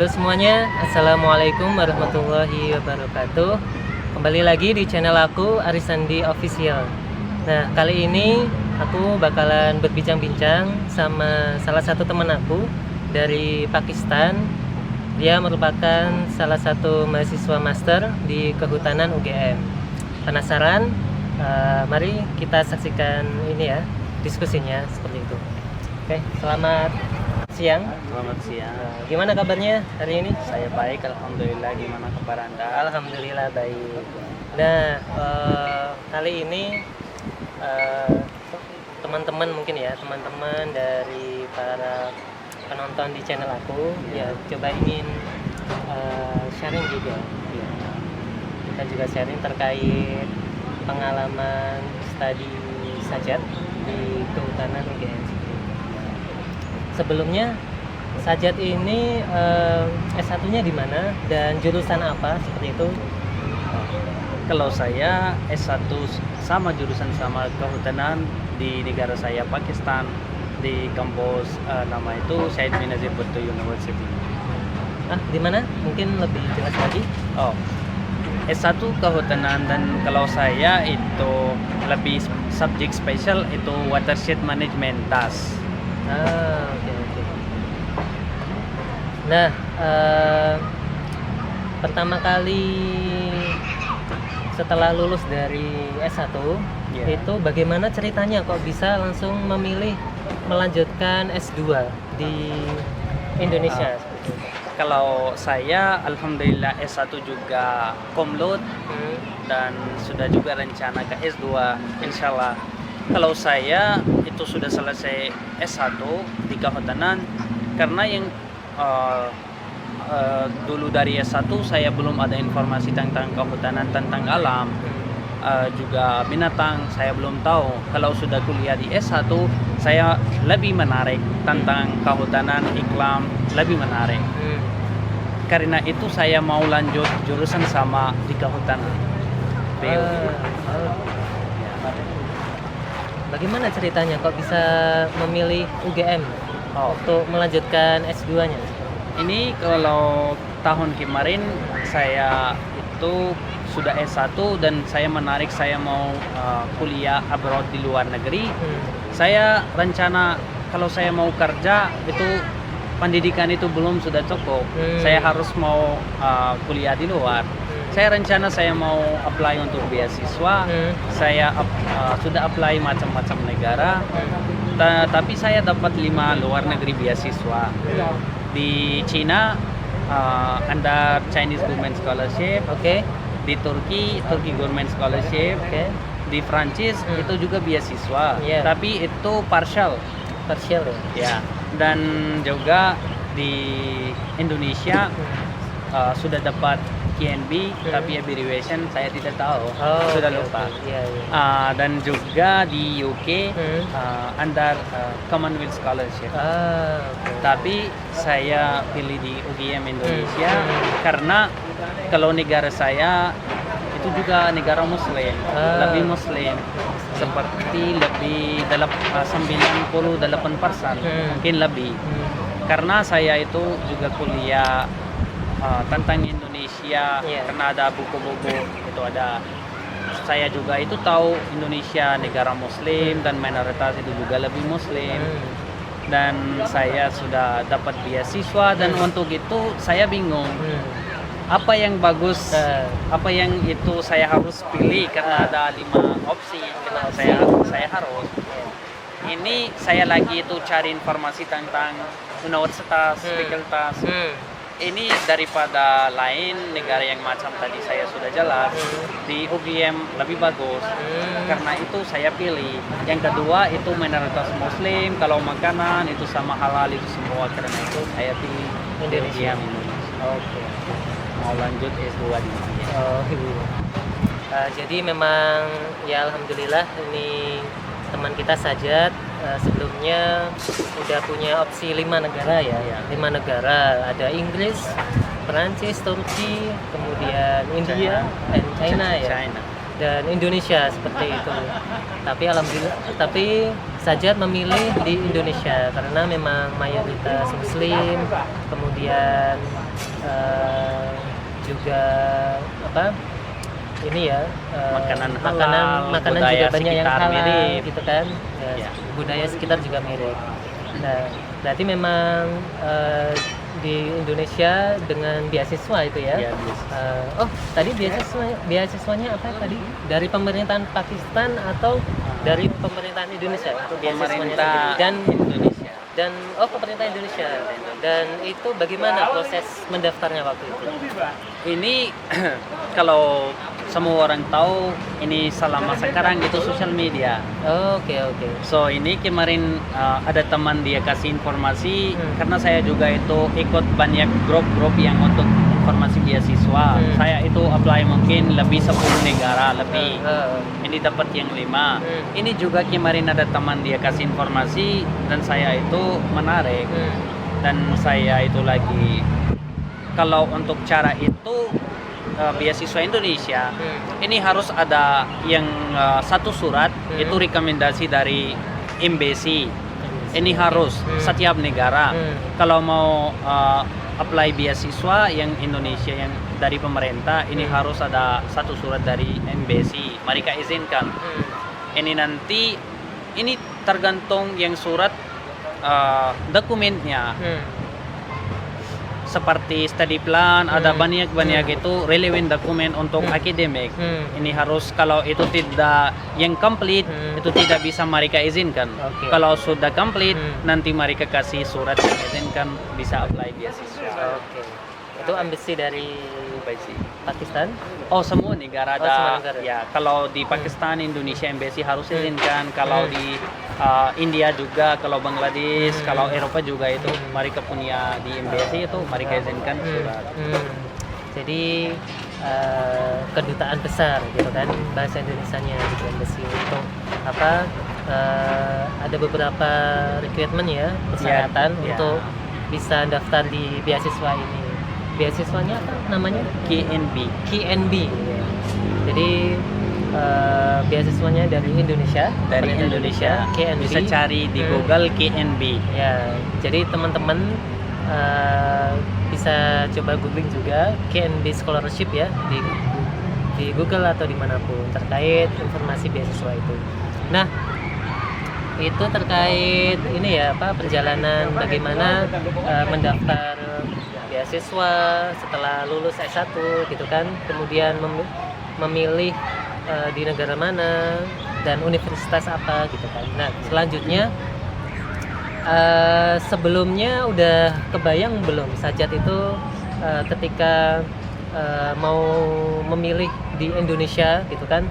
Halo semuanya, Assalamualaikum warahmatullahi wabarakatuh. Kembali lagi di channel aku, Arisandi Official. Nah, kali ini aku bakalan berbincang-bincang sama salah satu teman aku dari Pakistan. Dia merupakan salah satu mahasiswa master di Kehutanan UGM. Penasaran? Mari kita saksikan ini ya, diskusinya seperti itu. Oke, selamat siang. Selamat siang. Gimana kabarnya hari ini? Saya baik, alhamdulillah. Gimana kabar Anda? Alhamdulillah baik. Nah, kali ini teman-teman mungkin ya, teman-teman dari para penonton di channel aku ya coba ingin sharing juga. Ya. Kita juga sharing terkait pengalaman studi sajat di Kehutanan UGM. Sebelumnya Sajat ini S1-nya di mana dan jurusan apa seperti itu? Kalau saya S1 sama jurusan sama Kehutanan di negara saya Pakistan, di kampus nama itu Syed Benazir Bhutto University. Di mana? Mungkin lebih jelas lagi. S1 Kehutanan, dan kalau saya itu lebih subjek spesial itu watershed management TAS. Oke. Nah, pertama kali setelah lulus dari S1 itu bagaimana ceritanya kok bisa langsung memilih melanjutkan S2 di Indonesia? Kalau saya alhamdulillah S1 juga cum laude dan sudah juga rencana ke S2 insyaallah. Kalau saya itu sudah selesai S1 di Kehutanan, karena yang dulu dari S1 saya belum ada informasi tentang kehutanan, tentang alam, juga binatang saya belum tahu. Kalau sudah kuliah di S1 saya lebih menarik tentang kehutanan, iklim lebih menarik. Karena itu saya mau lanjut jurusan sama di kehutanan. Bagaimana ceritanya kok bisa memilih UGM untuk melanjutkan S2-nya? Ini kalau tahun kemarin saya itu sudah S1 dan saya menarik, saya mau kuliah abroad di luar negeri. Saya rencana kalau saya mau kerja itu pendidikan itu belum sudah cukup. Saya harus mau kuliah di luar. Saya rencana saya mau apply untuk beasiswa. Saya sudah apply macam-macam negara. Tapi saya dapat 5 luar negeri beasiswa. Di Cina under Chinese Government Scholarship. Di Turki Government Scholarship. Di Prancis itu juga beasiswa. Tapi itu partial ya. Dan juga di Indonesia sudah dapat KNB, tapi abbreviation saya tidak tahu, sudah lupa. Dan juga di UK under Commonwealth Scholarship. Tapi saya pilih di UGM Indonesia karena kalau negara saya itu juga negara Muslim, lebih Muslim, seperti lebih 98%, mungkin lebih. Karena saya itu juga kuliah tentang Indonesia, karena ada buku-buku itu ada. Saya juga itu tahu Indonesia negara Muslim dan mayoritas itu juga lebih Muslim. Dan saya sudah dapat beasiswa dan untuk itu saya bingung. Apa yang bagus, apa yang itu saya harus pilih karena ada 5 opsi. Kenapa saya harus. Ini saya lagi itu cari informasi tentang universitas, fakultas. Ini daripada lain negara yang macam tadi saya sudah jelas, di UGM lebih bagus. Karena itu saya pilih. Yang kedua itu mayoritas Muslim, kalau makanan itu sama halal itu semua, karena itu saya pilih Indonesia. Mau lanjut S2 di sini. Jadi memang ya alhamdulillah ini teman kita Sajat sebelumnya udah punya opsi 5 negara ya. 5 negara, ada Inggris, Perancis, Turki, kemudian India dan China ya. Dan Indonesia seperti itu. Tapi alhamdulillah, Sajat memilih di Indonesia karena memang mayoritas Muslim, kemudian juga apa ini ya Makanan makanan halal, makanan budaya juga banyak yang sekitar halal mirip. gitu kan. Ya, Ya. budaya sekitar juga mirip. Nah, berarti memang di Indonesia dengan beasiswa itu ya. Ya, biasa. Oh, tadi beasiswanya apa tadi? Dari pemerintahan Pakistan atau dari pemerintahan Indonesia? Itu beasiswanya Pemerintah sendiri. Indonesia. Dan pemerintah Indonesia. Dan itu bagaimana proses mendaftarnya waktu itu? Ini kalau semua orang tahu, ini selama sekarang itu sosial media. Oke. So ini kemarin ada teman dia kasih informasi karena saya juga itu ikut banyak grup-grup yang untuk informasi beasiswa. Saya itu apply mungkin lebih 10 negara lebih. Ini dapat yang 5. Ini juga kemarin ada teman dia kasih informasi dan saya itu menarik dan saya itu lagi kalau untuk cara itu beasiswa Indonesia ini harus ada yang satu surat itu rekomendasi dari embassy. Ini harus setiap negara kalau mau apply beasiswa yang Indonesia yang dari pemerintah ini harus ada satu surat dari embassy mereka izinkan. Ini nanti ini tergantung yang surat dokumennya seperti study plan ada banyak itu relevant dokumen untuk akademik. Ini harus kalau itu tidak yang complete itu tidak bisa mereka izinkan. Kalau sudah complete nanti mereka kasih surat yang izinkan bisa apply beasiswa. Itu embassy dari Pakistan. Semua negara ada. Semua negara. Ya, kalau di Pakistan, Indonesia embassy harus izinkan. Kalau di India juga, kalau Bangladesh, kalau Eropa juga itu mereka punya di embassy itu mereka izinkan surat. Jadi kedutaan besar gitu kan bahasa Indonesianya gitu embassy untuk apa ada beberapa requirement ya persyaratan untuk bisa daftar di beasiswa ini. Beasiswanya apa namanya? KNB. Jadi beasiswanya dari Indonesia. KNB. Bisa cari di Google KNB. Ya, jadi teman-teman bisa coba googling juga KNB scholarship ya di Google atau dimanapun terkait informasi beasiswa itu. Nah, itu terkait ini ya perjalanan bagaimana mendaftar beasiswa setelah lulus S1 gitu kan, kemudian memilih di negara mana dan universitas apa gitu kan. Nah, selanjutnya sebelumnya udah kebayang belum Sajat itu ketika mau memilih di Indonesia gitu kan,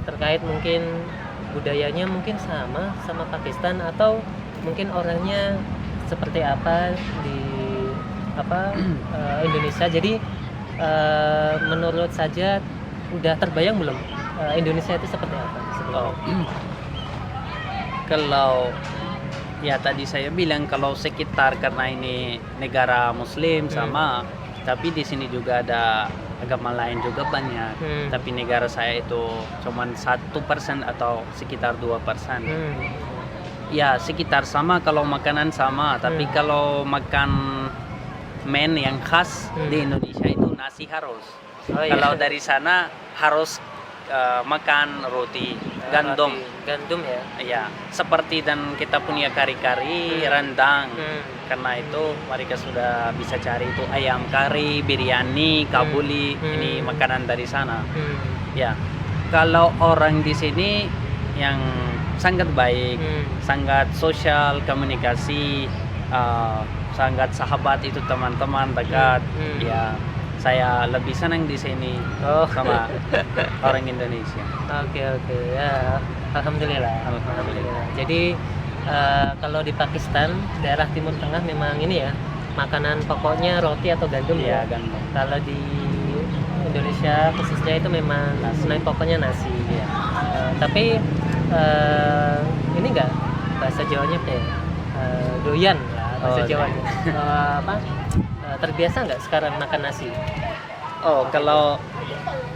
terkait mungkin budayanya mungkin sama Pakistan atau mungkin orangnya seperti apa di Indonesia. Jadi menurut Sajat udah terbayang belum Indonesia itu seperti apa? Kalau ya tadi saya bilang kalau sekitar karena ini negara Muslim sama, tapi di sini juga ada agama lain juga banyak. Tapi negara saya itu cuman 1% atau sekitar 2%. Ya sekitar sama kalau makanan sama, tapi kalau makan yang khas di Indonesia itu nasi harus. Kalau dari sana harus makan roti gandum ya. Ya, seperti dan kita punya kari-kari, rendang. Karena itu mereka sudah bisa cari itu ayam kari, biryani, kabuli, ini makanan dari sana. Ya. Kalau orang di sini yang sangat baik, sangat sosial, komunikasi, sangat sahabat itu teman-teman dekat. Ya, saya lebih senang di sini sama orang Indonesia. Oke ya, alhamdulillah. Jadi kalau di Pakistan daerah Timur Tengah memang ini ya makanan pokoknya roti atau gandum ya. Gandum. Kalau di Indonesia khususnya itu memang nasi pokoknya nasi. Ya. Tapi ini enggak bahasa Jawanya apa ya? Doyan lah bahasa Jawanya. Terbiasa nggak sekarang makan nasi?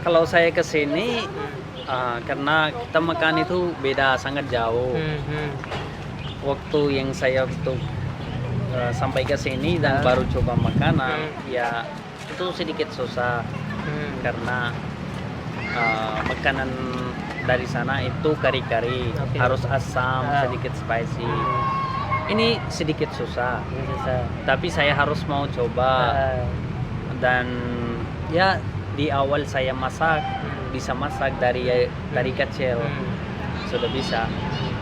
Kalau saya kesini karena kita makan itu beda sangat jauh. waktu yang saya untuk sampai ke sini dan baru coba makanan, ya itu sedikit susah karena makanan dari sana itu kari-kari, harus asam, sedikit spicy. Ini sedikit susah, tapi saya harus mau coba. Dan ya di awal saya masak, bisa masak dari kecil, sudah bisa.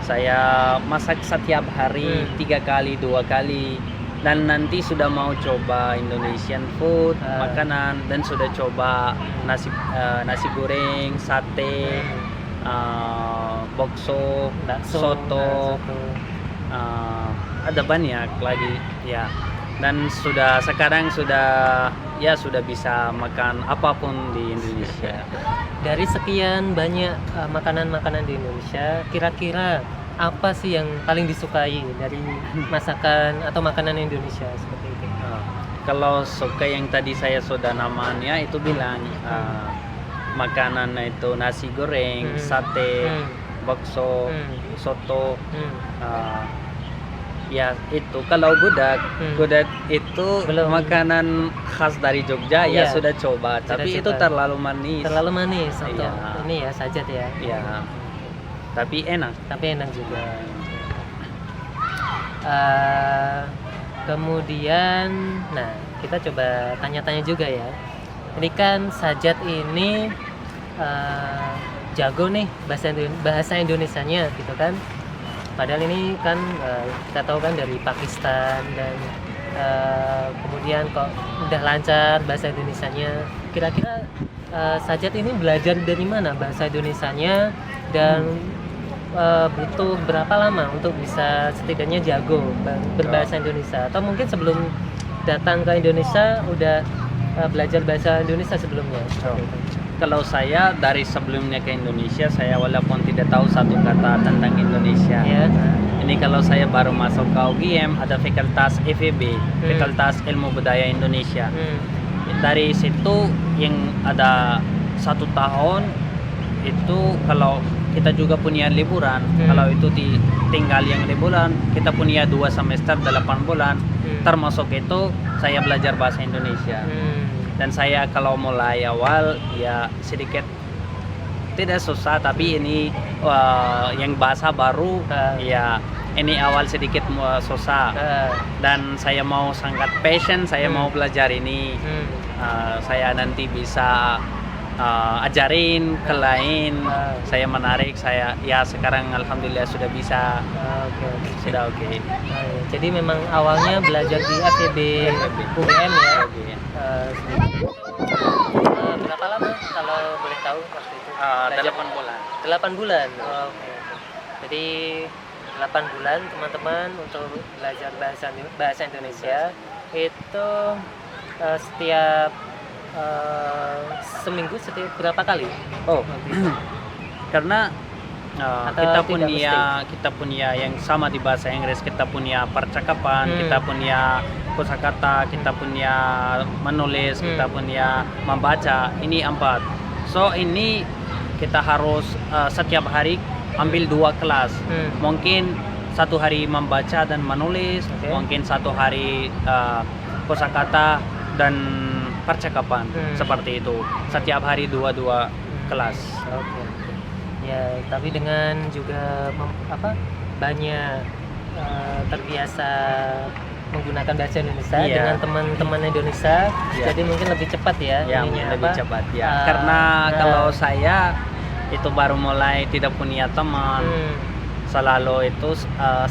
Saya masak setiap hari 3 kali 2 kali, dan nanti sudah mau coba Indonesian food, makanan, dan sudah coba nasi goreng, sate, bakso, soto, ada banyak lagi ya. Dan sekarang sudah bisa makan apapun di Indonesia. Dari sekian banyak makanan-makanan di Indonesia, kira-kira apa sih yang paling disukai dari masakan atau makanan Indonesia seperti itu? Kalau suka yang tadi saya sudah namanya itu bilang makanan itu nasi goreng, sate, bakso, soto. Ya itu kalau gudeg itu Belum. makanan khas dari Jogja, ya sudah coba, tapi itu terlalu manis. Terlalu manis untuk Iya. ini ya sajat ya. Ya, tapi enak. Tapi enak juga. Kemudian, nah kita coba tanya-tanya juga ya. Ini kan sajat ini jago nih bahasa Indonesianya gitu kan. Padahal ini kan kita tahu kan dari Pakistan dan kemudian kok udah lancar bahasa Indonesianya. Kira-kira sajat ini belajar dari mana bahasa Indonesianya dan butuh berapa lama untuk bisa setidaknya jago berbahasa Indonesia, atau mungkin sebelum datang ke Indonesia udah belajar bahasa Indonesia sebelumnya? Kalau saya dari sebelumnya ke Indonesia, saya walaupun tidak tahu satu kata tentang Indonesia. Ya. Ini kalau saya baru masuk ke UGM, ada fakultas FEB, Fakultas Ilmu Budaya Indonesia. Dari situ yang ada 1 tahun itu, kalau kita juga punya liburan, kalau itu tinggal yang liburan, kita punya 2 semester 8 bulan, termasuk itu saya belajar bahasa Indonesia. Dan saya kalau mulai awal ya sedikit tidak susah, tapi ini yang bahasa baru, ya ini awal sedikit susah. Dan saya mau sangat passion, saya mau belajar ini. Saya nanti bisa ajarin ke lain. Saya menarik, ya sekarang alhamdulillah sudah bisa. Sudah oke. Jadi memang awalnya belajar di FEB UGM ya. Berapa lama kalau boleh tahu waktu itu? 8 bulan. 8 bulan. Oke. Jadi 8 bulan teman-teman untuk belajar bahasa Indonesia itu setiap seminggu setiap berapa kali? Karena Atau kita punya yang sama di bahasa Inggris, kita punya percakapan, kita punya kosakata, kita punya menulis, kita punya membaca. Ini 4. So ini kita harus setiap hari ambil 2 kelas. Mungkin 1 hari membaca dan menulis, mungkin 1 hari kosakata dan percakapan, seperti itu. Setiap hari 2 kelas. Ya, tapi dengan juga banyak terbiasa menggunakan bahasa Indonesia dengan teman-teman Indonesia, jadi mungkin lebih cepat ya. Lebih cepat ya. Karena kalau saya itu baru mulai tidak punya teman, selalu itu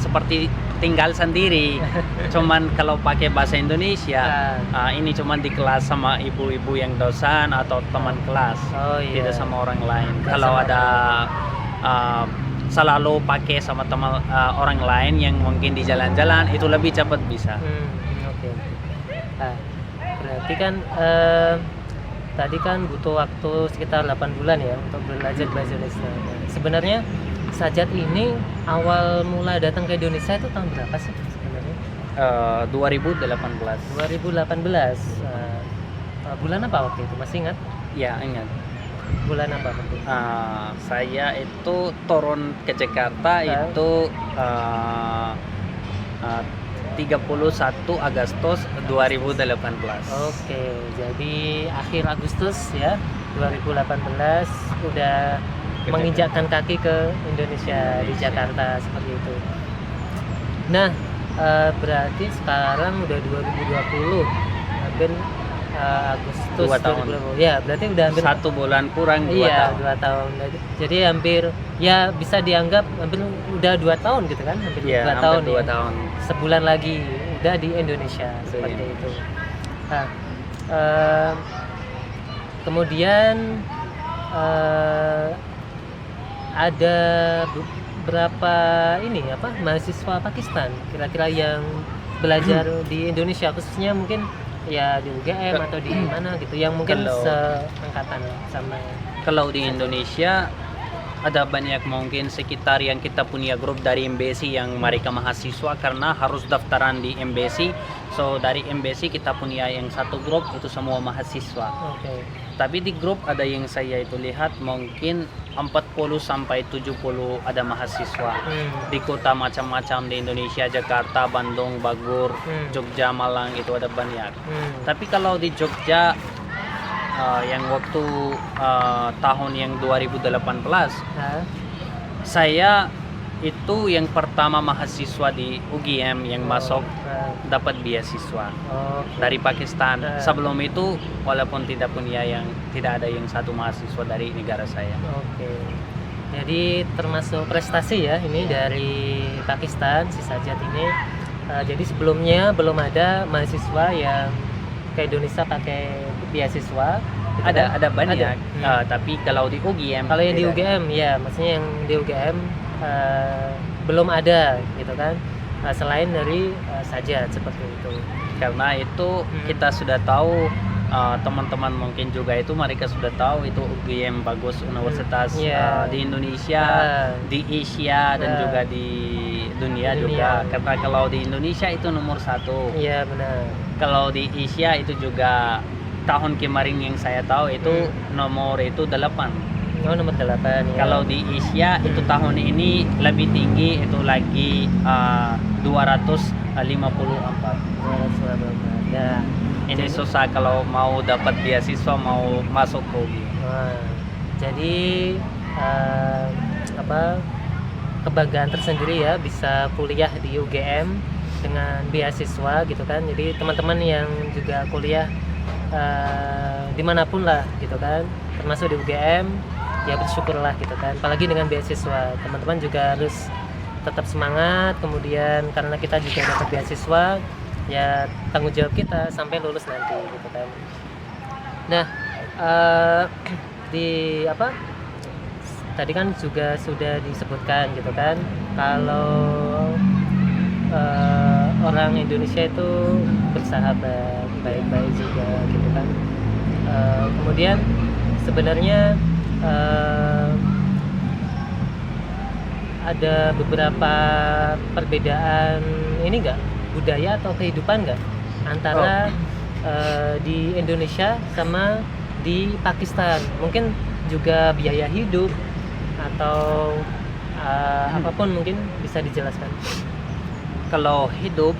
seperti tinggal sendiri. Cuman kalau pakai bahasa Indonesia, ini cuman di kelas sama ibu-ibu yang dosen atau teman kelas, tidak sama orang lain. Kalau ada selalu pakai sama teman orang lain yang mungkin di jalan-jalan, itu lebih cepat bisa. Berarti kan tadi kan butuh waktu sekitar 8 bulan ya untuk belajar bahasa Indonesia. Sebenarnya sajat ini awal mula datang ke Indonesia itu tahun berapa sih sebenarnya? 2018. Bulan apa waktu itu? Masih ingat? Ya, ingat. bulan apa mungkin? Saya itu turun ke Jakarta itu 31 Agustus 2018. Oke, jadi akhir Agustus ya 2018 udah menginjakkan kaki ke Indonesia di Jakarta seperti itu. Nah, berarti sekarang udah 2020, hampir Agustus 2 tahun. 2020. Ya, berarti udah hampir 1 bulan kurang 2 iya, tahun. 2 tahun. Jadi hampir ya bisa dianggap hampir udah 2 tahun gitu kan, hampir 2 Iya, tahun hampir 2 ya. tahun. Sebulan lagi udah di Indonesia seperti itu. Nah, kemudian ada berapa mahasiswa Pakistan kira-kira yang belajar di Indonesia, khususnya mungkin ya di UGM atau di mana gitu, yang mungkin Kalau- seangkatan sama. Kalau di Indonesia ada banyak, mungkin sekitar yang kita punya grup dari MBC yang mereka mahasiswa karena harus daftaran di MBC. So dari MBC kita punya yang satu grup itu semua mahasiswa. Oke. Tapi di grup ada yang saya itu lihat mungkin 40 sampai 70 ada mahasiswa. Di kota macam-macam di Indonesia, Jakarta, Bandung, Bogor, Jogja, Malang itu ada banyak. Tapi kalau di Jogja yang waktu tahun yang 2018 Hah? saya itu yang pertama mahasiswa di UGM yang masuk dapat beasiswa Oke. dari Pakistan. Sebelum itu walaupun tidak ada yang satu mahasiswa dari negara saya. Oke. Jadi termasuk prestasi ya ini dari Pakistan, si Sajat ini. Jadi sebelumnya belum ada mahasiswa yang ke Indonesia pakai beasiswa. Gitu kan? Ada banyak. Ada. Tapi kalau di UGM, Kalau yang di beda. UGM ya, maksudnya yang di UGM belum ada gitu kan. Selain dari Sajat seperti itu. Karena itu kita sudah tahu, teman-teman mungkin juga itu mereka sudah tahu itu UGM bagus universitas di Indonesia, di Asia dan juga di dunia juga. Karena kalau di Indonesia itu nomor 1. Iya benar. Kalau di Asia itu juga tahun kemarin yang saya tahu itu nomor itu 8. Oh, nomor 8 ya. Kalau di Asia itu tahun ini lebih tinggi, itu lagi 254. 254. Ya. Ini susah kalau mau dapat beasiswa, mau masuk ke UGM. Jadi kebanggaan tersendiri ya bisa kuliah di UGM dengan beasiswa gitu kan. Jadi teman-teman yang juga kuliah dimanapun lah gitu kan, termasuk di UGM, ya bersyukurlah gitu kan. Apalagi dengan beasiswa, teman-teman juga harus tetap semangat. Kemudian karena kita juga dapat beasiswa, ya tanggung jawab kita sampai lulus nanti gitu kan. Nah, tadi kan juga sudah disebutkan gitu kan, kalau orang Indonesia itu bersahabat, baik-baik juga gitu kan. Kemudian sebenarnya ada beberapa perbedaan ini enggak, budaya atau kehidupan enggak antara di Indonesia sama di Pakistan? Mungkin juga biaya hidup atau apapun mungkin bisa dijelaskan. Kalau hidup,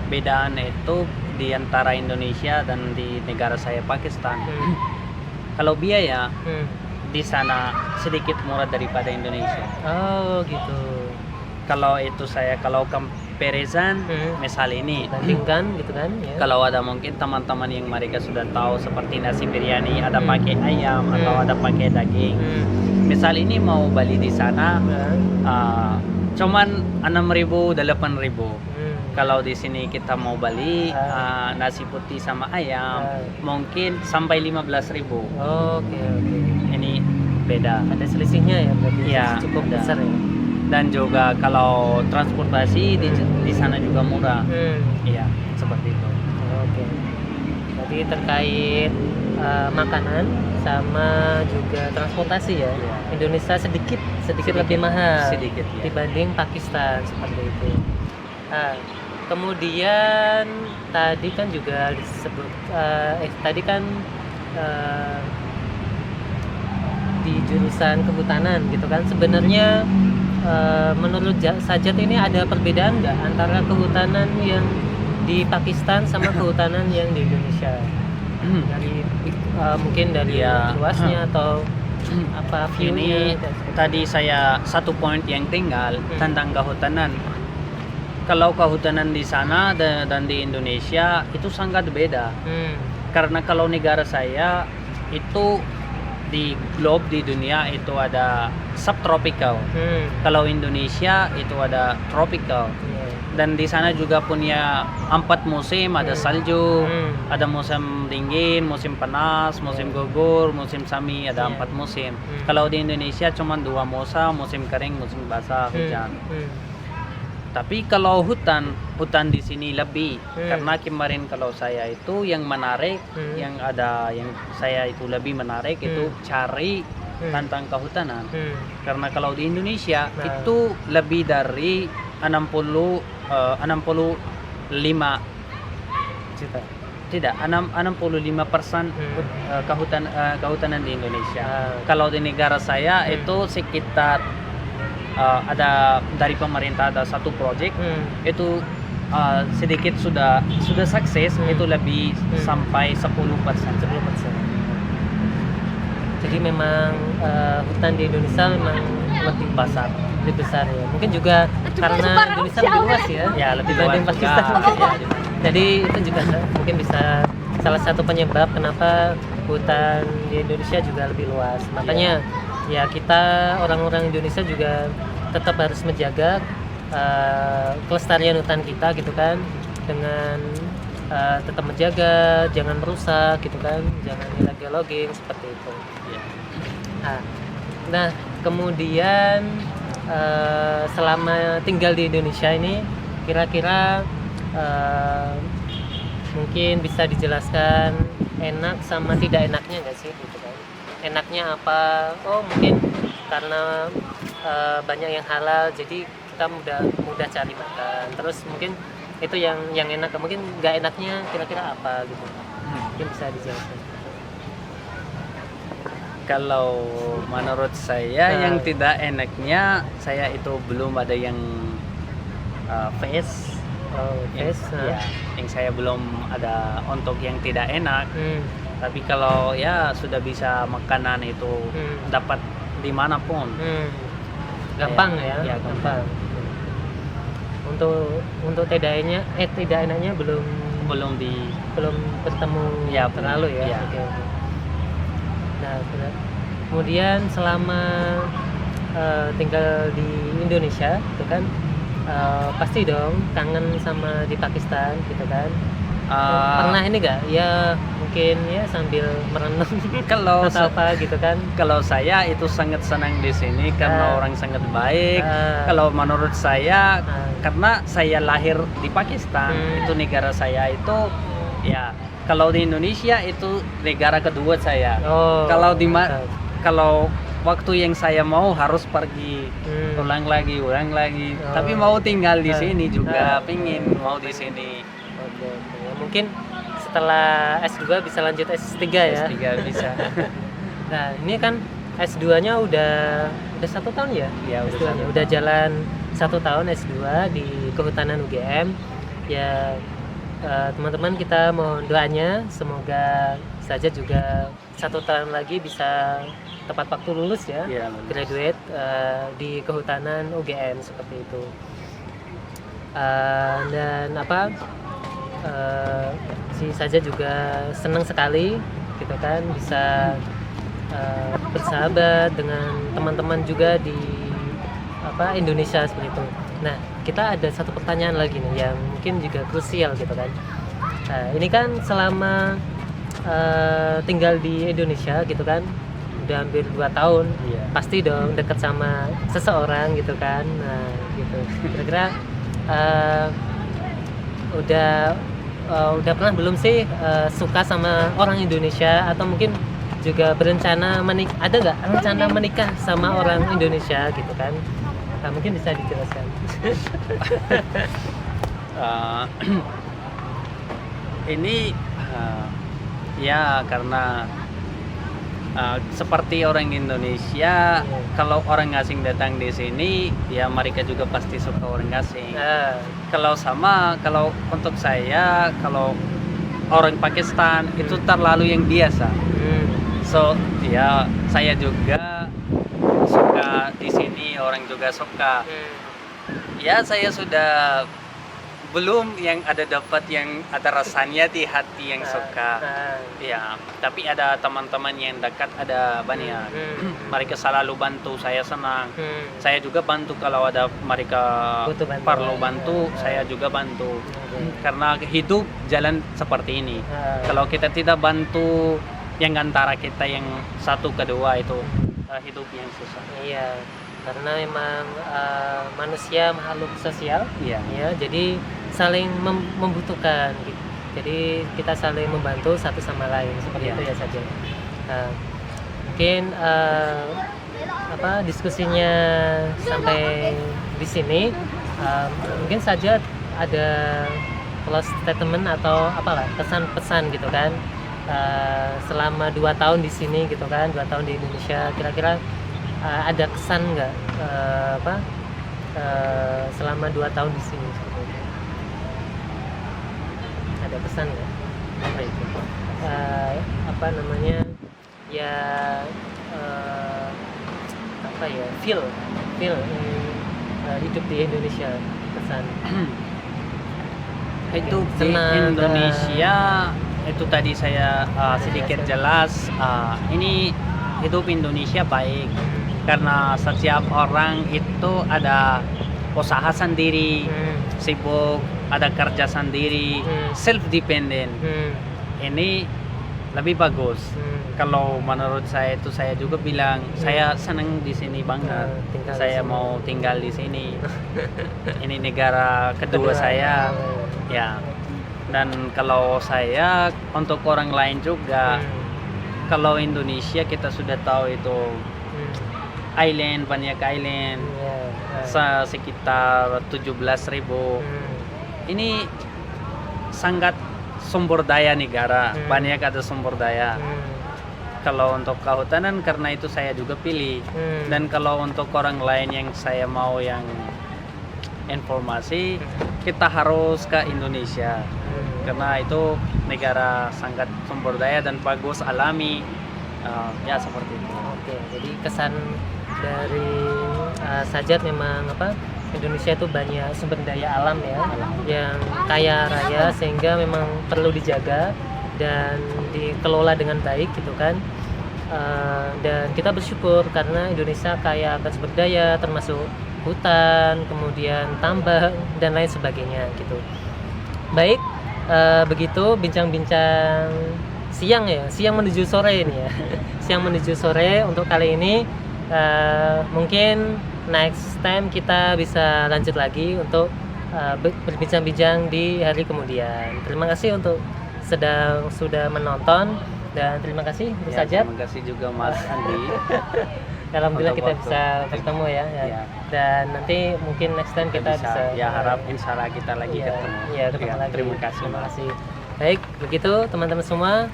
bedaan itu di antara Indonesia dan di negara saya Pakistan. Kalau biaya di sana sedikit murah daripada Indonesia. Oh gitu. Kalau itu kalau comparison, misal ini Bandingkan gitu kan ya. kalau ada mungkin teman-teman yang mereka sudah tahu seperti nasi biryani ada pakai ayam atau ada pakai daging. Misal ini mau beli di sana cuman 6.000 8.000. Kalau di sini kita mau beli nasi putih sama ayam mungkin sampai 15.000. Oke. Ini beda. Ada selisihnya ya berarti. Iya, cukup ada. besar ya. Dan juga kalau transportasi di sana juga murah. Iya, seperti itu. Oke. Jadi terkait makanan sama juga transportasi ya. Indonesia sedikit lebih mahal Sedikit, ya. dibanding Pakistan seperti itu. Kemudian tadi kan juga disebut tadi kan di jurusan kehutanan gitu kan. Sebenarnya menurut Sajat ini ada perbedaan nggak antara kehutanan yang di Pakistan sama kehutanan yang di Indonesia? Dari mungkin dari Ya. luasnya atau apa Ini view-nya? tadi saya satu poin yang tinggal tentang kehutanan. Kalau kehutanan di sana dan di Indonesia itu sangat beda. Karena kalau negara saya itu di globe di dunia itu ada subtropical. Kalau Indonesia itu ada tropical. Iya. Dan di sana juga punya 4 musim, ada salju, ada musim dingin, musim panas, musim gugur, musim semi, ada Iya. 4 musim. Kalau di Indonesia cuma 2 musim kering, musim basah, hujan. Tapi kalau hutan di sini lebih, karena kemarin kalau saya itu yang menarik, yang saya itu lebih menarik itu cari tentang kehutanan. Karena kalau di Indonesia Nah. itu lebih dari 65 Juta. tidak 65% kehutanan di Indonesia. Kalau di negara saya itu sekitar ada dari pemerintah ada satu proyek itu sedikit sudah sukses itu lebih sampai 10%. 10%. Jadi memang hutan di Indonesia memang lebih besar ya. Mungkin juga karena Indonesia lebih luas ya. Ya, lebih dibanding luas juga. Pakistan. Ya. Jadi itu juga mungkin bisa salah satu penyebab kenapa hutan di Indonesia juga lebih luas. Makanya ya kita orang-orang Indonesia juga tetap harus menjaga kelestarian hutan kita gitu kan, dengan tetap menjaga, jangan merusak gitu kan, jangan illegal logging seperti itu. Ya. Nah kemudian selama tinggal di Indonesia ini kira-kira mungkin bisa dijelaskan enak sama tidak enaknya nggak sih gitu kan? Enaknya apa? Oh mungkin karena banyak yang halal jadi kita mudah cari makan. Terus mungkin itu yang enak. Mungkin nggak enaknya kira-kira apa gitu? Mungkin bisa dijelaskan. Kalau menurut saya yang tidak enaknya saya itu belum ada yang face. Yang saya belum ada untuk yang tidak enak. Tapi kalau ya sudah bisa makanan itu dapat dimanapun. Gampang ya, gampang. Untuk tidak enaknya belum bertemu Ya, terlalu ya. ya. Oke. Nah, kemudian selama tinggal di Indonesia, itu kan pasti dong kangen sama di Pakistan, gitu kan? Pernah ini nggak? Ya mungkin ya sambil merenung Kalau atau apa gitu kan? Kalau saya itu sangat senang di sini karena orang sangat baik. Kalau menurut saya karena saya lahir di Pakistan, itu negara saya itu ya. Kalau di Indonesia itu negara kedua saya. Kalau kalau waktu yang saya mau harus pergi ulang lagi. Tapi mau tinggal di sini juga, pingin mau di sini. Oke. Mungkin setelah S2 bisa lanjut S3 ya. S3 bisa. Nah ini kan S2-nya udah 1 tahun ya? Iya, S2-nya udah jalan 1 tahun S2 di Kehutanan UGM. Ya teman-teman kita mohon doanya semoga saja juga 1 tahun lagi bisa tepat waktu lulus ya, graduate di Kehutanan UGM seperti itu. Dan si Saja juga senang sekali gitu kan bisa bersahabat dengan teman-teman juga di Indonesia seperti itu. Nah kita ada satu pertanyaan lagi nih yang mungkin juga krusial gitu kan. Nah ini kan selama tinggal di Indonesia gitu kan udah hampir 2 tahun, pasti dong deket sama seseorang gitu kan. Nah gitu kira-kira udah pernah belum sih suka sama orang Indonesia atau mungkin juga berencana ada nggak rencana menikah sama orang Indonesia gitu kan? Nah, mungkin bisa dijelaskan. Ini ya karena seperti orang Indonesia, kalau orang asing datang di sini, ya mereka juga pasti suka orang asing. Kalau untuk saya, kalau orang Pakistan itu terlalu yang biasa. So, ya saya juga suka di sini, orang juga suka. Ya saya sudah belum yang ada dapat yang ada rasanya di hati yang suka. Ya, tapi ada teman-teman yang dekat ada banyak. Mereka selalu bantu, saya senang. Saya juga bantu kalau ada mereka perlu bantu, saya juga bantu. Karena hidup jalan seperti ini. Kalau kita tidak bantu yang antara kita yang satu kedua itu hidup yang susah. Iya, karena memang manusia makhluk sosial. Iya. Ya, jadi saling membutuhkan gitu. Jadi kita saling membantu satu sama lain seperti itu ya saja. Mungkin diskusinya sampai di sini. Mungkin saja ada close statement atau apalah pesan-pesan gitu kan. Selama 2 tahun di sini gitu kan, 2 tahun di Indonesia, kira-kira ada kesan nggak selama 2 tahun di sini? Ada pesan nggak? Apa itu? Feel hidup di Indonesia, pesan. Hidup di Indonesia itu tadi saya sedikit jelas. Ini hidup Indonesia baik karena setiap orang itu ada usaha sendiri, sibuk, ada kerja sendiri, self dependent. Ini lebih bagus. Kalau menurut saya itu saya juga bilang saya senang di sini banget. Saya mau tinggal di sini. Ini negara kedua saya. Ya. Dan kalau saya untuk orang lain juga, kalau Indonesia kita sudah tahu itu island, banyak island, sekitar 17.000. Ini sangat sumber daya negara, banyak ada sumber daya. Kalau untuk kehutanan karena itu saya juga pilih. Dan kalau untuk orang lain yang saya mau yang informasi, kita harus ke Indonesia. Karena itu negara sangat sumber daya dan bagus alami. Ya seperti itu. Oke, jadi kesan dari Sajat memang Indonesia itu banyak sumber daya alam ya, yang kaya raya sehingga memang perlu dijaga dan dikelola dengan baik gitu kan. Dan kita bersyukur karena Indonesia kaya akan sumber daya termasuk hutan, kemudian tambang dan lain sebagainya gitu. Baik, begitu bincang-bincang siang menuju sore ini ya. Siang menuju sore untuk kali ini. Mungkin next time kita bisa lanjut lagi untuk berbincang-bincang di hari kemudian. Terima kasih untuk sudah menonton dan terima kasih untuk Sajat. Terima kasih juga Mas Andi. Alhamdulillah kita bisa bertemu ya. Dan nanti mungkin next time kita bisa ya harap insyaallah kita lagi ketemu. Iya, ketemu lagi. Terima kasih. Baik, begitu teman-teman semua.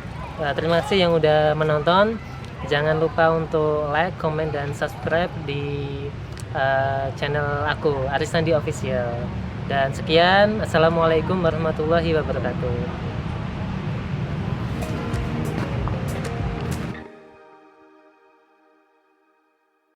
Terima kasih yang udah menonton. Jangan lupa untuk like, comment, dan subscribe di channel aku, Arisandi Official. Dan sekian, assalamualaikum warahmatullahi wabarakatuh.